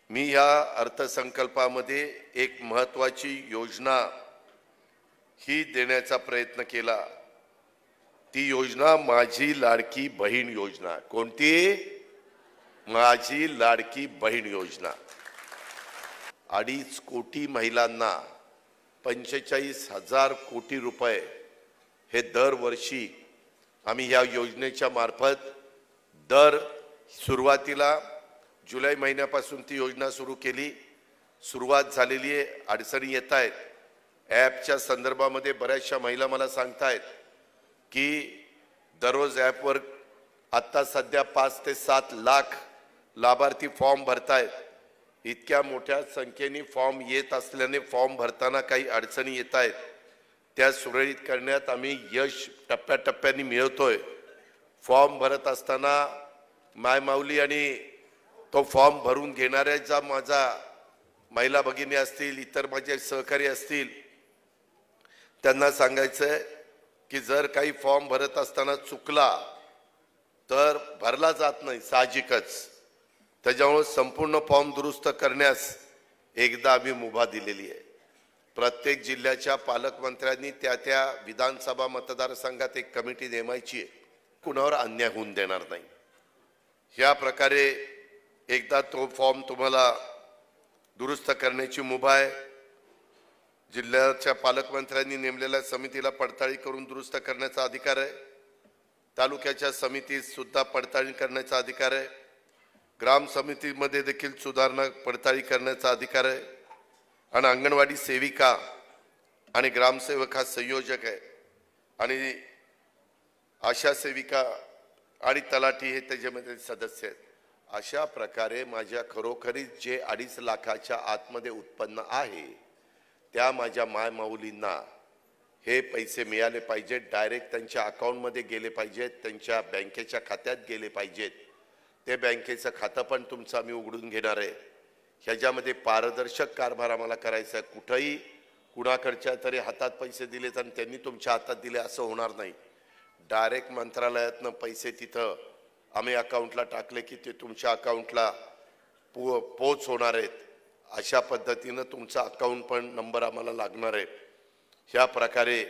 मी या अर्थसंकल्पामध्ये एक महत्त्वाची योजना ही देण्याचा प्रयत्न केला। ती योजना माझी लाडकी बहीण योजना। कोणती? माझी लाडकी बहीण योजना। 2.5 कोटी महिलांना 45,000 कोटी रुपये हे दरवर्षी आम्ही या योजनेच्या मार्फत दर सुरुवातीला जुलै महिन्यापासून ती योजना सुरू केली। सुरुवात झालेली आहे, अडचणी येत आहेत। ॲपच्या संदर्भामध्ये बऱ्याचशा महिला मला सांगतायत की दररोज ॲपवर आता सध्या 5 ते 7 लाख लाभार्थी फॉर्म भरतायत। इतक्या मोठ्या संख्येने फॉर्म येत असल्याने फॉर्म भरताना काही अडचणी येत आहेत, त्या सुरळीत करण्यात आम्ही यश टप्प्याटप्प्याने मिळवतोय। फॉर्म भरत असताना मायमाऊली आणि तो फॉर्म भरून घेणाऱ्या ज्या माझा महिला भगिनी असतील, इतर माझे सहकारी असतील, त्यांना सांगायचंय की जर काही फॉर्म भरत असताना चुकला तर भरला जात नाही, साहजिकच। त्याच्यामुळे संपूर्ण फॉर्म दुरुस्त करण्यास एकदा आम्ही मुभा दिलेली आहे। प्रत्येक जिल्ह्याच्या पालकमंत्र्यांनी त्या विधानसभा मतदारसंघात एक कमिटी नेमायची आहे, कुणावर अन्याय होऊन देणार नाही। या प्रकारे एकदा तो फॉर्म तुम्हाला दुरुस्त करण्याची मुभा आहे। जिल्ह्याच्या पालकमंत्र्यांनी नेमलेल्या समितीला पडताळणी करून दुरुस्त करण्याचा अधिकार आहे। तालुक्याच्या समितीत सुद्धा पडताळणी करण्याचा अधिकार आहे। ग्राम समितीमध्ये देखील सुधारणा पडताळणी करण्याचा अधिकार आहे। आणि अंगणवाडी सेविका आणि ग्रामसेवक हा संयोजक आहे आणि आशा सेविका आणि तलाठी हे त्याच्यामध्ये सदस्य आहेत। अशा प्रकारे माझ्या खरोखरीच जे 2.5 लाखाच्या आतमध्ये उत्पन्न आहे त्या माझ्या मायमाऊलींना हे पैसे मिळाले पाहिजेत, डायरेक्ट त्यांच्या अकाउंटमध्ये गेले पाहिजेत, त्यांच्या बँकेच्या खात्यात गेले पाहिजेत। ते बँकेचं खातं पण तुमचं आम्ही उघडून घेणार आहे। ह्याच्यामध्ये पारदर्शक कारभार आम्हाला करायचा आहे। कुठेही कुणाकडच्या तरी हातात पैसे दिलेत आणि त्यांनी तुमच्या हातात दिले असं होणार नाही। डायरेक्ट मंत्रालयातनं पैसे तिथं आम्ही अकाउंटला टाकले की ते तुमच्या अकाउंटला पोच होणार आहेत। अशा पद्धतीनं तुमचा अकाउंट पण नंबर आम्हाला लागणार आहे। ह्या प्रकारे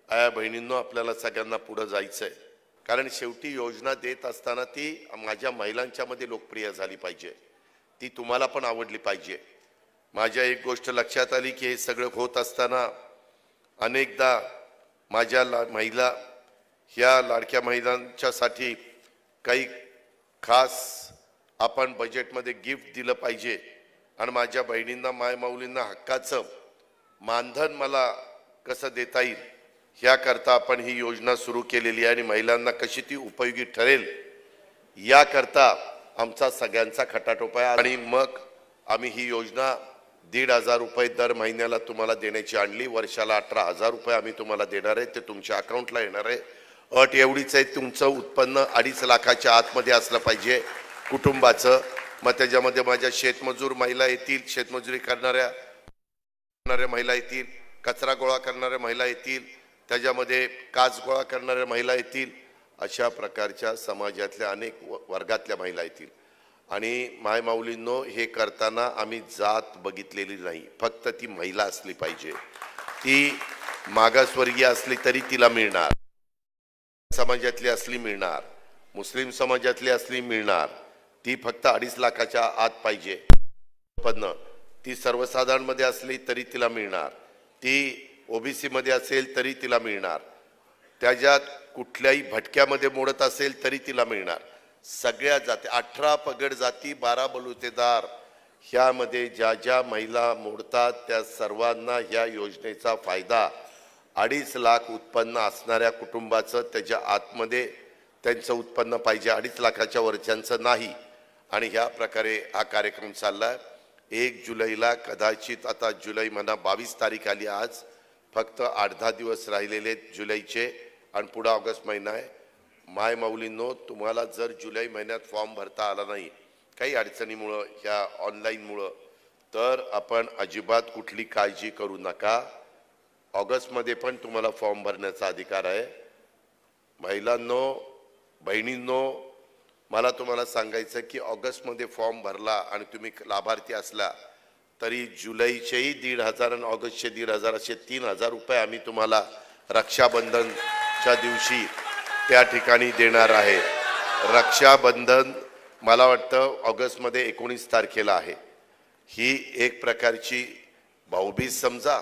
आया बहिणींनो आपल्याला सगळ्यांना पुढे जायचं आहे, कारण शेवटी योजना देत असताना ती माझ्या महिलांच्या मध्ये लोकप्रिय झाली पाहिजे, ती तुम्हाला पण आवडली पाहिजे। माझ्या एक गोष्ट लक्षात आली की हे सगळं होत असताना अनेकदा माझ्या महिला ह्या लाडक्या महिलांच्यासाठी काही खास आपण बजेटमध्ये गिफ्ट दिलं पाहिजे आणि माझ्या बहिणींना मायमाऊलींना हक्काचं मानधन मला कसं देता येईल ह्याकरता आपण ही योजना सुरू केलेली आहे आणि महिलांना कशी ती उपयोगी ठरेल याकरता आमचा सगळ्यांचा खटाटोप आहे। आणि मग आम्ही ही योजना 1,500 रुपये दर महिन्याला तुम्हाला देण्याची आणली। वर्षाला 18,000 रुपये आम्ही तुम्हाला देणार आहे, ते तुमच्या अकाउंटला येणार आहे। अट एवढीच आहे, तुमचं उत्पन्न 2.5 लाखाच्या आतमध्ये असलं पाहिजे कुटुंबाचं। मग त्याच्यामध्ये माझ्या शेतमजूर महिला येतील, शेतमजुरी करणाऱ्या महिला येतील, कचरा गोळा करणाऱ्या महिला येतील, त्याच्यामध्ये काच गोळा करणाऱ्या महिला येतील, अशा प्रकारच्या समाजातल्या अनेक वर्गातल्या महिला येतील। आणि मायमाऊलींनो हे करताना आम्ही जात बघितलेली नाही, फक्त ती महिला असली पाहिजे। ती मागासवर्गीय असली तरी तिला मिळणार, समाजातली असली मिळणार, मुस्लिम समाजातली असली मिळणार। ती फक्त 2.5 लाखाच्या आत पाहिजे उत्पन्न। ती सर्वसाधारण मध्ये असली तरी तिला मिळणार, ती ओबीसी मध्ये असेल तरी तिला मिळणार, त्याच्यात कुठल्याही भटक्यामध्ये मोडत असेल तरी तिला मिळणार। सगळ्या जाती 18 पगड जाती 12 बलुतेदार ह्यामध्ये ज्या महिला मोडतात त्या सर्वांना ह्या योजनेचा फायदा 2.5 लाख उत्पन्न असणाऱ्या कुटुंबाचं त्याच्या आतमध्ये त्यांचं उत्पन्न पाहिजे, 2.5 लाखाच्या वरच्यांचं नाही। आणि ह्या प्रकारे हा कार्यक्रम चाललाय। 1 जुलैला कदाचित आता जुलै महिना 22 तारीख आली, आज फक्त 8-10 दिवस राहिलेले जुलैचे आणि पुढे ऑगस्ट महिना आहे। मायमाऊलींनो तुम्हाला जर जुलै महिन्यात फॉर्म भरता आला नाही काही अडचणीमुळं ह्या ऑनलाईनमुळं, तर आपण अजिबात कुठली काळजी करू नका। ऑगस्टमध्ये पण तुम्हाला फॉर्म भरण्याचा अधिकार आहे। महिलांनो, बहिणींनो, मला तुम्हाला सांगायचं की ऑगस्टमध्ये फॉर्म भरला आणि तुम्ही लाभार्थी असला तरी जुलैचेही 1,500 आणि ऑगस्टचे 1,500 असे 3,000 रुपये आम्ही तुम्हाला रक्षाबंधनच्या दिवशी त्या ठिकाणी देणार आहे. रक्षाबंधन मला वाटतं ऑगस्टमध्ये 19 तारखेला आहे. ही एक प्रकारची भाऊबीज समजा